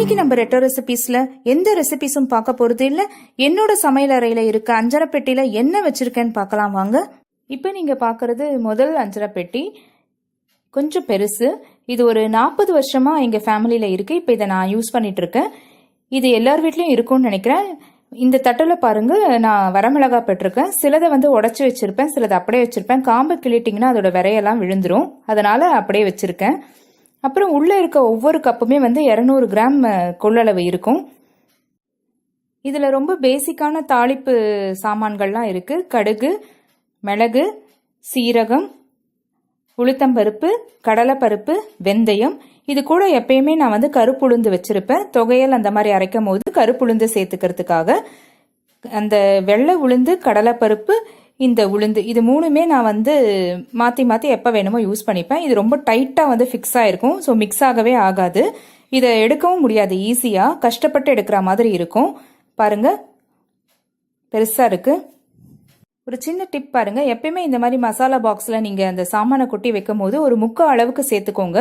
இன்னைக்கு நம்ம ரெட்டோ ரெசிபீஸ்ல எந்த ரெசிபீஸும் பார்க்க போறது இல்ல. என்னோட சமையல் அறையில இருக்க அஞ்சரை பெட்டியில என்ன வச்சிருக்கேன்னு பார்க்கலாம் வாங்க. இப்போ நீங்க பாக்குறது முதல் அஞ்சரை பெட்டி, கொஞ்சம் பெருசு. இது ஒரு 40 வருஷமா எங்க ஃபேமிலியில இருக்கு. இப்போ இதை நான் யூஸ் பண்ணிட்டு இருக்கேன். இது எல்லார் வீட்லயும் இருக்கும்னு நினைக்கிறேன். இந்த தட்டில் பாருங்க, நான் வரமிளகா பெற்றிருக்கேன். சிலதை வந்து உடச்சி வச்சிருப்பேன், சிலதை அப்படியே வச்சிருப்பேன். காம்பு கிளிட்டிங்கன்னா அதோட விரையெல்லாம் விழுந்துரும், அதனால அப்படியே வச்சிருக்கேன். அப்புறம் உள்ளே இருக்க ஒவ்வொரு கப்புமே வந்து 200 கிராம் கொள்ளளவு இருக்கும். இதில் ரொம்ப பேசிக்கான தாளிப்பு சாமான்கள்லாம் இருக்கு. கடுகு, மிளகு, சீரகம், உளுத்தம்பருப்பு, கடலைப்பருப்பு, வெந்தயம். இது கூட எப்பயுமே நான் வந்து கருப்புளுந்து வச்சிருப்பேன். தொகையல் அந்த மாதிரி அரைக்கும் போது கருப்புளுந்து சேர்த்துக்கிறதுக்காக. அந்த வெள்ளை உளுந்து, கடலைப்பருப்பு, இந்த உளுந்து, இது மூணுமே நான் வந்து மாற்றி மாற்றி எப்போ வேணுமோ யூஸ் பண்ணிப்பேன். இது ரொம்ப டைட்டாக வந்து ஃபிக்ஸ் ஆகிருக்கும், ஸோ மிக்ஸ் ஆகவே ஆகாது. இதை எடுக்கவும் முடியாது, ஈஸியாக கஷ்டப்பட்டு எடுக்கிற மாதிரி இருக்கும். பாருங்க, பெருசாக இருக்குது. ஒரு சின்ன டிப் பாருங்க, எப்பயுமே இந்த மாதிரி மசாலா பாக்ஸில் நீங்கள் அந்த சாமானை கொட்டி வைக்கும் போது ஒரு 3/4 அளவுக்கு சேர்த்துக்கோங்க.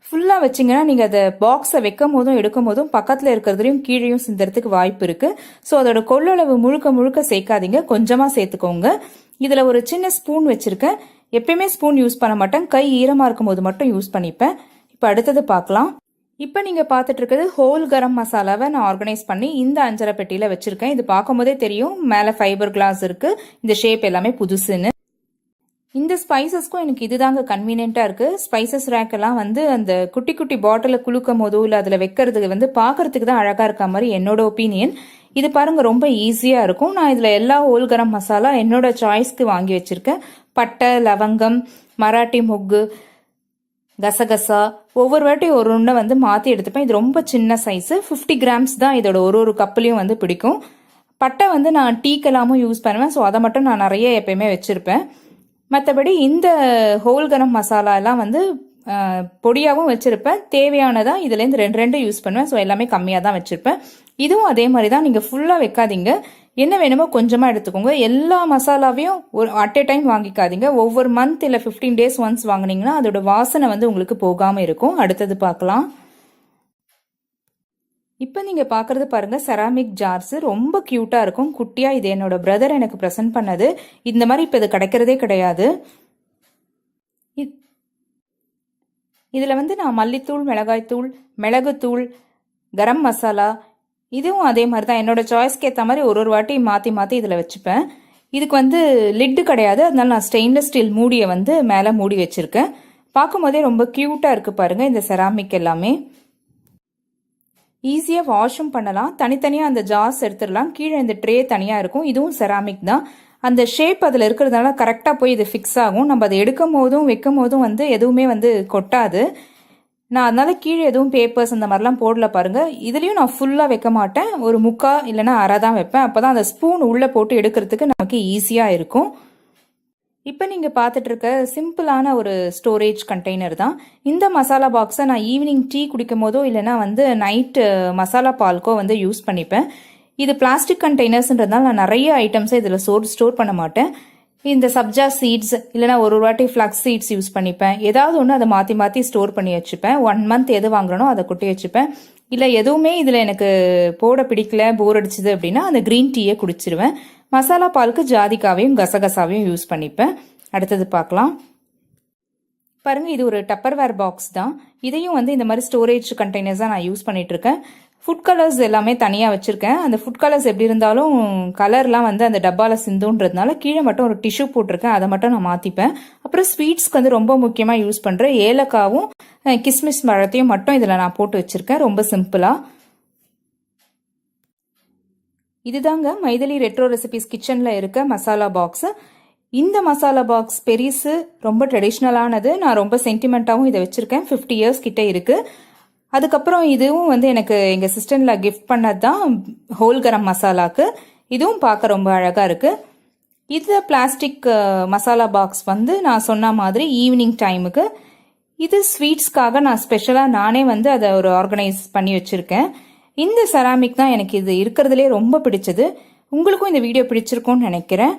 ஃபுல்லாக வச்சிங்கன்னா நீங்கள் அதை பாக்ஸை வைக்கும் போதும் எடுக்கும் போதும் பக்கத்தில் இருக்கிறதுலையும் கீழேயும் சிந்துறதுக்கு வாய்ப்பு இருக்கு. ஸோ அதோட கொள்ளளவு முழுக்க முழுக்க சேர்க்காதீங்க, கொஞ்சமாக சேர்த்துக்கோங்க. இதில் ஒரு சின்ன ஸ்பூன் வச்சிருக்கேன். எப்பயுமே ஸ்பூன் யூஸ் பண்ண மாட்டேன், கை ஈரமாக இருக்கும் போது மட்டும் யூஸ் பண்ணிப்பேன். இப்போ அடுத்தது பார்க்கலாம். இப்போ நீங்கள் பார்த்துட்டு இருக்கிறது ஹோல் கரம் மசாலாவை நான் ஆர்கனைஸ் பண்ணி இந்த அஞ்சரை பெட்டியில் வச்சிருக்கேன். இது பார்க்கும் போதே தெரியும், மேலே ஃபைபர் கிளாஸ் இருக்கு. இந்த ஷேப் எல்லாமே புதுசுன்னு. இந்த ஸ்பைசஸ்க்கும் எனக்கு இதுதாங்க கன்வீனியன்ட்டாக இருக்குது. ஸ்பைசஸ் ரேக் எல்லாம் வந்து அந்த குட்டி குட்டி பாட்டிலில் குளுக்கும் போதோ இல்லை அதில் வைக்கிறதுக்கு வந்து பார்க்கறதுக்கு தான் அழகாக இருக்க மாதிரி என்னோட ஒப்பீனியன். இது பாருங்க, ரொம்ப ஈஸியாக இருக்கும். நான் இதில் எல்லா ஹோல் கரம் மசாலா என்னோட சாய்ஸ்க்கு வாங்கி வச்சிருக்கேன். பட்டை, லவங்கம், மராட்டி மொக்கு, கசகசா, ஒவ்வொரு வாட்டி ஒரு ஒன்றை வந்து மாற்றி எடுத்துப்பேன். இது ரொம்ப சின்ன சைஸு, 50 கிராம்ஸ் தான் இதோட ஒரு கப்புலையும் வந்து பிடிக்கும். பட்டை வந்து நான் டீக்கெல்லாமும் யூஸ் பண்ணுவேன், ஸோ அதை மட்டும் நான் நிறைய எப்பயுமே வச்சுருப்பேன். மற்றபடி இந்த ஹோல் கரம் மசாலா எல்லாம் வந்து பொடியாகவும் வச்சுருப்பேன். தேவையானதான் இதுலேருந்து 2 யூஸ் பண்ணுவேன், ஸோ எல்லாமே கம்மியாக தான் வச்சுருப்பேன். இதுவும் அதே மாதிரி தான், நீங்கள் ஃபுல்லாக வைக்காதீங்க, என்ன வேணுமோ கொஞ்சமாக எடுத்துக்கோங்க. எல்லா மசாலாவையும் ஒரு அட் எ டைம் வாங்கிக்காதீங்க. ஒவ்வொரு மந்த் இல்லை 15 டேஸ் ஒன்ஸ் வாங்கினீங்கன்னா அதோட வாசனை வந்து உங்களுக்கு போகாமல் இருக்கும். அடுத்தது பார்க்கலாம். இப்போ நீங்கள் பார்க்குறது பாருங்கள், செராமிக் ஜார்ஸ் ரொம்ப க்யூட்டாக இருக்கும், குட்டியாக. இது என்னோட பிரதர் எனக்கு ப்ரெசென்ட் பண்ணது. இந்த மாதிரி இப்போ இது கிடைக்கிறதே கிடையாது. இதில் வந்து நான் மல்லித்தூள், மிளகாய்த்தூள், மிளகுத்தூள், கரம் மசாலா, இதுவும் அதே மாதிரி தான் என்னோட சாய்ஸ்க்கு ஏற்ற மாதிரி ஒரு வாட்டி மாற்றி மாற்றி இதில் வச்சுப்பேன். இதுக்கு வந்து லிட்டு கிடையாது, அதனால நான் ஸ்டெயின்லெஸ் ஸ்டீல் மூடியை வந்து மேலே மூடி வச்சுருக்கேன். பார்க்கும் போதே ரொம்ப க்யூட்டாக இருக்குது பாருங்கள். இந்த செராமிக் எல்லாமே ஈஸியாக வாஷும் பண்ணலாம். தனித்தனியாக அந்த ஜார்ஸ் எடுத்துடலாம். கீழே இந்த ட்ரே தனியாக இருக்கும். இதுவும் செராமிக் தான். அந்த ஷேப் அதில் இருக்கிறதுனால கரெக்டாக போய் இது ஃபிக்ஸ் ஆகும். நம்ம அதை எடுக்கும் போதும் வைக்கும் போதும் வந்து எதுவுமே வந்து கொட்டாது. நான் அதனால கீழே எதுவும் பேப்பர்ஸ் அந்த மாதிரிலாம் போடல பாருங்க. இதுலேயும் நான் ஃபுல்லாக வைக்க மாட்டேன், ஒரு 3/4 இல்லைன்னா அரை தான் வைப்பேன். அப்போ தான் அந்த ஸ்பூன் உள்ளே போட்டு எடுக்கிறதுக்கு நமக்கு ஈஸியாக இருக்கும். இப்போ நீங்கள் பார்த்துட்டு இருக்க சிம்பிளான ஒரு ஸ்டோரேஜ் கண்டெய்னர் தான். இந்த மசாலா பாக்ஸை நான் ஈவினிங் டீ குடிக்கும் போதோ இல்லைனா வந்து நைட்டு மசாலா பால்க்கோ வந்து யூஸ் பண்ணிப்பேன். இது பிளாஸ்டிக் கண்டெய்னர்ஸ்ன்றதுனால நான் நிறைய ஐட்டம்ஸை இதில் ஸ்டோர் பண்ண மாட்டேன். இந்த சப்ஜா சீட்ஸ் இல்லைனா ஒரு வாட்டி ஃப்ளக்ஸ் சீட்ஸ் யூஸ் பண்ணிப்பேன். ஏதாவது ஒன்று அதை மாற்றி மாற்றி ஸ்டோர் பண்ணி வச்சுப்பேன். 1 மந்த் எது வாங்குறனோ அதை கொட்டி வச்சுப்பேன். இல்லை எதுவுமே இதில் எனக்கு போட பிடிக்கல, போர் அடிச்சுது அப்படின்னா அந்த க்ரீன் டீயை குடிச்சிருவேன். மசாலா பாலுக்கு ஜாதிக்காவையும் கசகசாவையும் யூஸ் பண்ணிப்பேன். அடுத்தது பார்க்கலாம். பாருங்க, இது ஒரு டப்பர்வேர் பாக்ஸ் தான். இதையும் வந்து இந்த மாதிரி ஸ்டோரேஜ் கண்டெய்னர்ஸ் தான் நான் யூஸ் பண்ணிட்டு இருக்கேன். ஃபுட் கலர்ஸ் எல்லாமே தனியாக வச்சுருக்கேன். அந்த ஃபுட் கலர்ஸ் எப்படி இருந்தாலும் கலர்லாம் வந்து அந்த டப்பாவில் சிந்துன்றதுனால கீழே மட்டும் ஒரு டிஷ்யூ போட்டிருக்கேன், அதை மட்டும் நான் மாற்றிப்பேன். அப்புறம் ஸ்வீட்ஸ்க்கு வந்து ரொம்ப முக்கியமாக யூஸ் பண்ணுறேன் ஏலக்காவும் கிஸ்மிஸ் பழத்தையும் மட்டும் இதில் நான் போட்டு வச்சுருக்கேன், ரொம்ப சிம்பிளாக. இதுதாங்க மைதிலி ரெட்ரோ ரெசிபிஸ் கிச்சனில் இருக்க மசாலா பாக்ஸ். இந்த மசாலா பாக்ஸ் பெருசு, ரொம்ப ட்ரெடிஷ்னலானது. நான் ரொம்ப சென்டிமெண்ட்டாகவும் இதை வச்சுருக்கேன், 50 இயர்ஸ் கிட்டே இருக்குது. அதுக்கப்புறம் இதுவும் வந்து எனக்கு எங்கள் சிஸ்டரில் கிஃப்ட் பண்ணது தான் ஹோல் கரம் மசாலாக்கு. இதுவும் பார்க்க ரொம்ப அழகாக இருக்குது. இது பிளாஸ்டிக் மசாலா பாக்ஸ் வந்து நான் சொன்ன மாதிரி ஈவினிங் டைமுக்கு. இது ஸ்வீட்ஸ்க்காக நான் ஸ்பெஷலாக நானே வந்து அதை ஒரு ஆர்கனைஸ் பண்ணி வச்சுருக்கேன். இந்த செராமிக் தான் எனக்கு இது இருக்கிறதுலே ரொம்ப பிடிச்சது. உங்களுக்கும் இந்த வீடியோ பிடிச்சிருக்கும்னு நினைக்கிறேன்.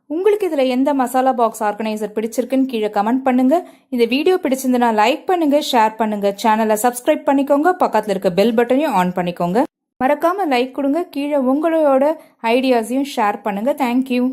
உங்களுக்கு இதில் எந்த மசாலா பாக்ஸ் ஆர்கனைசர் பிடிச்சிருக்குன்னு கீழே கமெண்ட் பண்ணுங்க. இந்த வீடியோ பிடிச்சிருந்தனா லைக் பண்ணுங்க, ஷேர் பண்ணுங்க, சேனலை சப்ஸ்கிரைப் பண்ணிக்கோங்க, பக்கத்தில் இருக்க பெல் பட்டனையும் ஆன் பண்ணிக்கோங்க. மறக்காம லைக் கொடுங்க. கீழே உங்களோட ஐடியாஸையும் ஷேர் பண்ணுங்க. தேங்க்யூ.